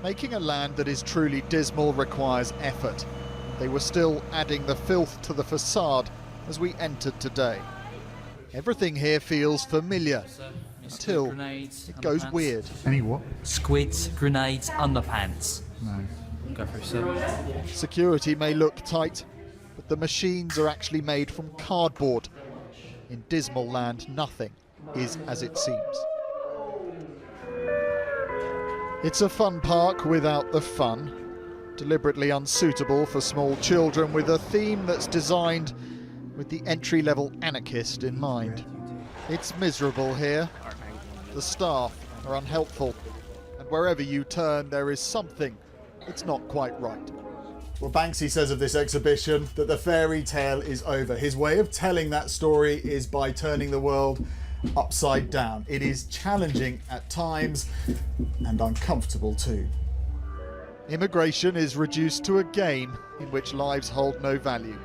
Making a land that is truly dismal requires effort. They were still adding the filth to the facade as we entered today. Everything here feels familiar until it goes weird. Any what? Squids, grenades, underpants. No. Go for it, Security may look tight, but the machines are actually made from cardboard. In Dismaland, nothing is as it seems. It's a fun park without the fun, deliberately unsuitable for small children, with a theme that's designed with the entry-level anarchist in mind. It's miserable here. The staff are unhelpful, and wherever you turn there is something that's not quite right. Well, Banksy says of this exhibition that the fairy tale is over. His way of telling that story is by turning the world upside down. It is challenging at times and uncomfortable too. Immigration is reduced to a game in which lives hold no value.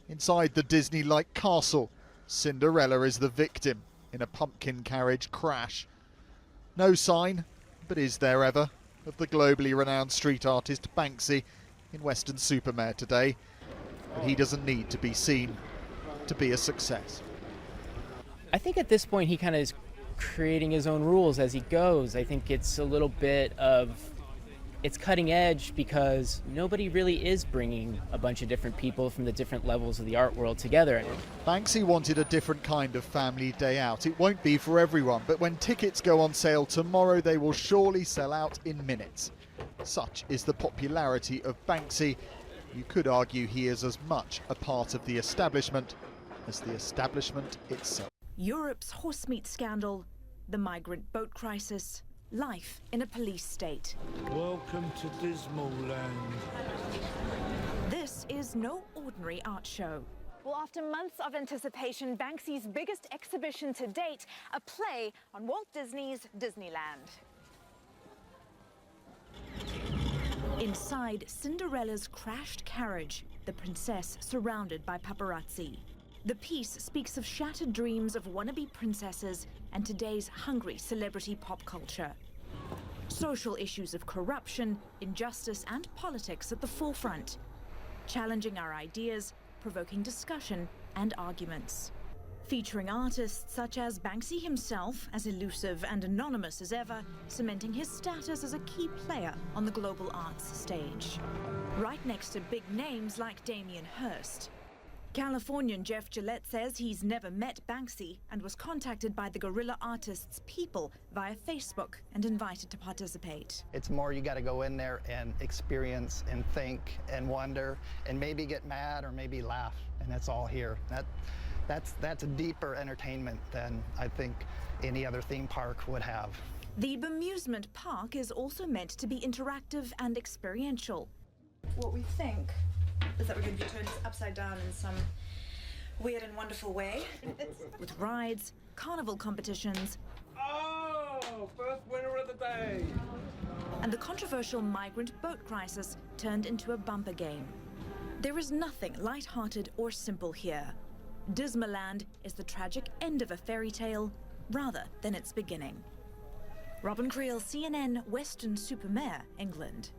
Inside the Disney-like castle, Cinderella is the victim in a pumpkin carriage crash. No sign, but is there ever, of the globally renowned street artist Banksy in Weston-super-Mare today. But he doesn't need to be seen to be a success. I think at this point he kind of is creating his own rules as he goes. I think it's a little bit of, it's cutting edge because nobody really is bringing a bunch of different people from the different levels of the art world together. Banksy wanted a different kind of family day out. It won't be for everyone, but when tickets go on sale tomorrow, they will surely sell out in minutes. Such is the popularity of Banksy. You could argue he is as much a part of the establishment as the establishment itself. Europe's horse meat scandal, the migrant boat crisis, life in a police state. Welcome to Dismaland. This is no ordinary art show. Well, after months of anticipation, Banksy's biggest exhibition to date, a play on Walt Disney's Disneyland. Inside Cinderella's crashed carriage, the princess surrounded by paparazzi. The piece speaks of shattered dreams of wannabe princesses and today's hungry celebrity pop culture. Social issues of corruption, injustice, and politics at the forefront, challenging our ideas, provoking discussion and arguments. Featuring artists such as Banksy himself, as elusive and anonymous as ever, cementing his status as a key player on the global arts stage. Right next to big names like Damien Hirst. Californian Jeff Gillette says he's never met Banksy and was contacted by the guerrilla artist's people via Facebook and invited to participate. It's more you got to go in there and experience and think and wonder and maybe get mad or maybe laugh, and it's all here. That's a deeper entertainment than I think any other theme park would have. The Bemusement Park is also meant to be interactive and experiential. What we think is that we're going to be turned upside down in some weird and wonderful way. With rides, carnival competitions, First winner of the day! And the controversial migrant boat crisis turned into a bumper game. There is nothing light-hearted or simple here. Dismaland is the tragic end of a fairy tale rather than its beginning. Robin Creel, CNN, Weston-super-Mare, England.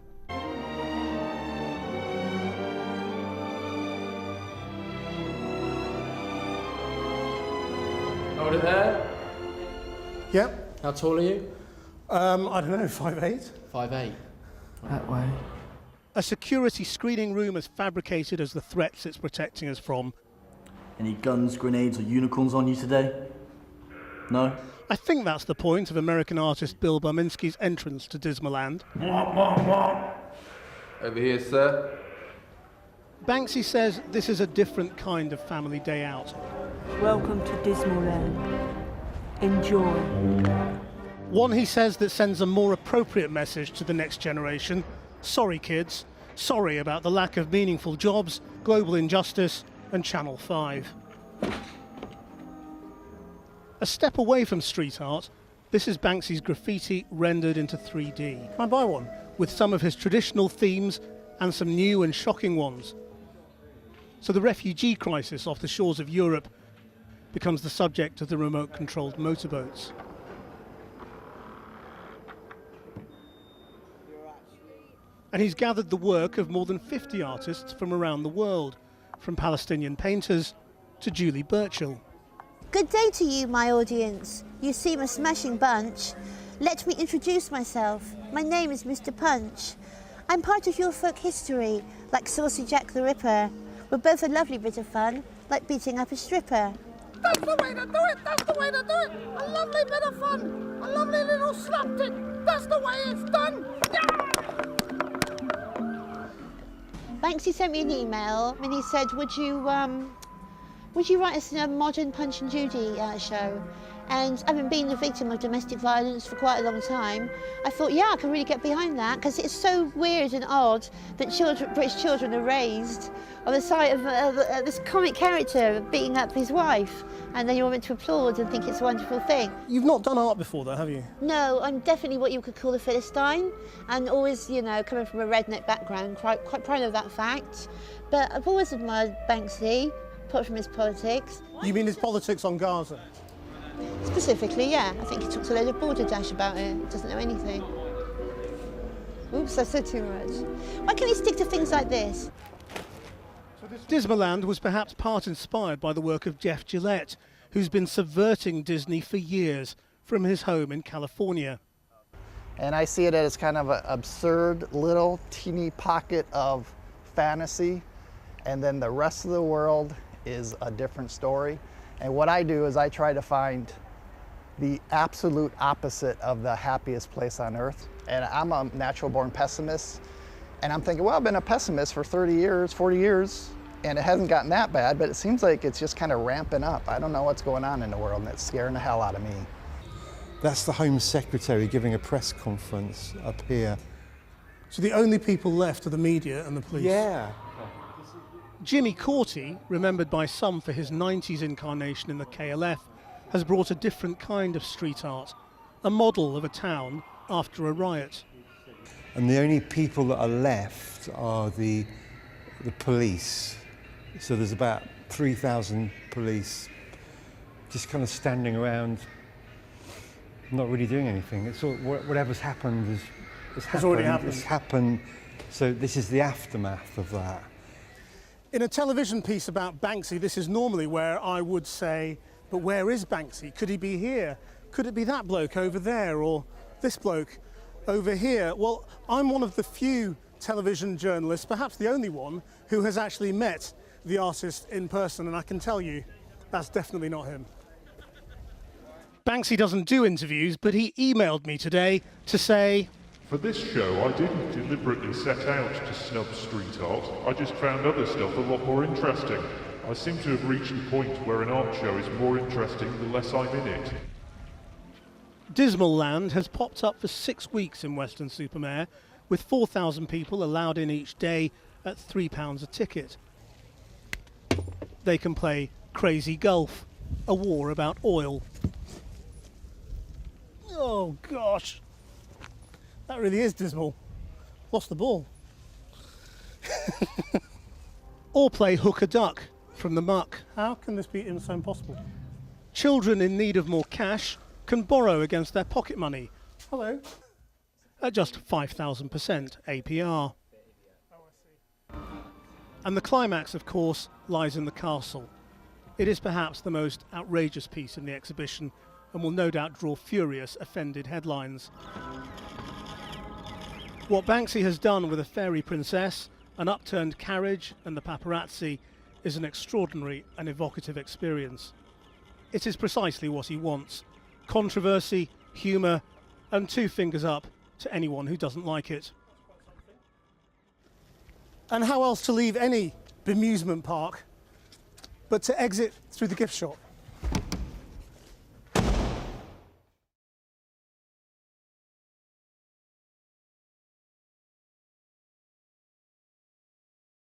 Hold it there. Yep. How tall are you? I don't know, 5'8". 5'8". That way. A security screening room as fabricated as the threats it's protecting us from. Any guns, grenades or unicorns on you today? No? I think that's the point of American artist Bill Barminski's entrance to Dismaland. Over here, sir. Banksy says this is a different kind of family day out. Welcome to Dismaland. Enjoy. One, he says, that sends a more appropriate message to the next generation. Sorry, kids. Sorry about the lack of meaningful jobs, global injustice, and Channel 5. A step away from street art, this is Banksy's graffiti rendered into 3D. Can I buy one? With some of his traditional themes and some new and shocking ones. So the refugee crisis off the shores of Europe becomes the subject of the remote-controlled motorboats. and he's gathered the work of more than 50 artists from around the world, from Palestinian painters to Julie Burchill. Good day to you, my audience. You seem a smashing bunch. Let me introduce myself. My name is Mr. Punch. I'm part of your folk history, like Saucy Jack the Ripper. We're both a lovely bit of fun, like beating up a stripper. That's the way to do it, that's the way to do it. A lovely bit of fun, a lovely little slapdick. That's the way it's done. Banksy sent me an email and he said, would you write us a modern Punch and Judy show? And having been the victim of domestic violence for quite a long time, I thought, yeah, I can really get behind that, because it's so weird and odd that British children are raised on the sight of this comic character beating up his wife, and then you're meant to applaud and think it's a wonderful thing. You've not done art before though, have you? No, I'm definitely what you could call a Philistine, and always, you know, coming from a redneck background, quite proud of that fact. But I've always admired Banksy, apart from his politics. You mean his politics on Gaza? Specifically, yeah. I think he talks a load of border dash about it. He doesn't know anything. Oops, I said too much. Why can't he stick to things like this? Dismaland was perhaps part inspired by the work of Jeff Gillette, who's been subverting Disney for years from his home in California. And I see it as kind of an absurd little teeny pocket of fantasy, and then the rest of the world is a different story. And what I do is I try to find the absolute opposite of the happiest place on earth. And I'm a natural born pessimist. And I'm thinking, well, I've been a pessimist for 30 years, 40 years, and it hasn't gotten that bad, but it seems like it's just kind of ramping up. I don't know what's going on in the world, and it's scaring the hell out of me. That's the Home Secretary giving a press conference up here. So the only people left are the media and the police? Yeah. Jimmy Corti, remembered by some for his 90s incarnation in the KLF, has brought a different kind of street art, a model of a town after a riot. And the only people that are left are the police. So there's about 3,000 police just kind of standing around, not really doing anything. It's all, whatever's happened has already happened. It's happened. So this is the aftermath of that. In a television piece about Banksy, this is normally where I would say, but where is Banksy? Could he be here? Could it be that bloke over there, or this bloke over here? Well, I'm one of the few television journalists, perhaps the only one, who has actually met the artist in person, and I can tell you, that's definitely not him. Banksy doesn't do interviews, but he emailed me today to say, for this show, I didn't deliberately set out to snub street art. I just found other stuff a lot more interesting. I seem to have reached the point where an art show is more interesting the less I'm in it. Dismaland has popped up for 6 weeks in Weston-super-Mare, with 4,000 people allowed in each day at £3 a ticket. They can play Crazy Golf, a war about oil. Oh gosh, that really is dismal. Lost the ball. Or play Hook a Duck from the muck. How can this be so impossible? Children in need of more cash can borrow against their pocket money. Hello. At just 5,000% APR. And the climax, of course, lies in the castle. It is perhaps the most outrageous piece in the exhibition and will no doubt draw furious, offended headlines. What Banksy has done with a fairy princess, an upturned carriage and the paparazzi is an extraordinary and evocative experience. It is precisely what he wants: controversy, humour, and 2 fingers up to anyone who doesn't like it. And how else to leave any bemusement park but to exit through the gift shop?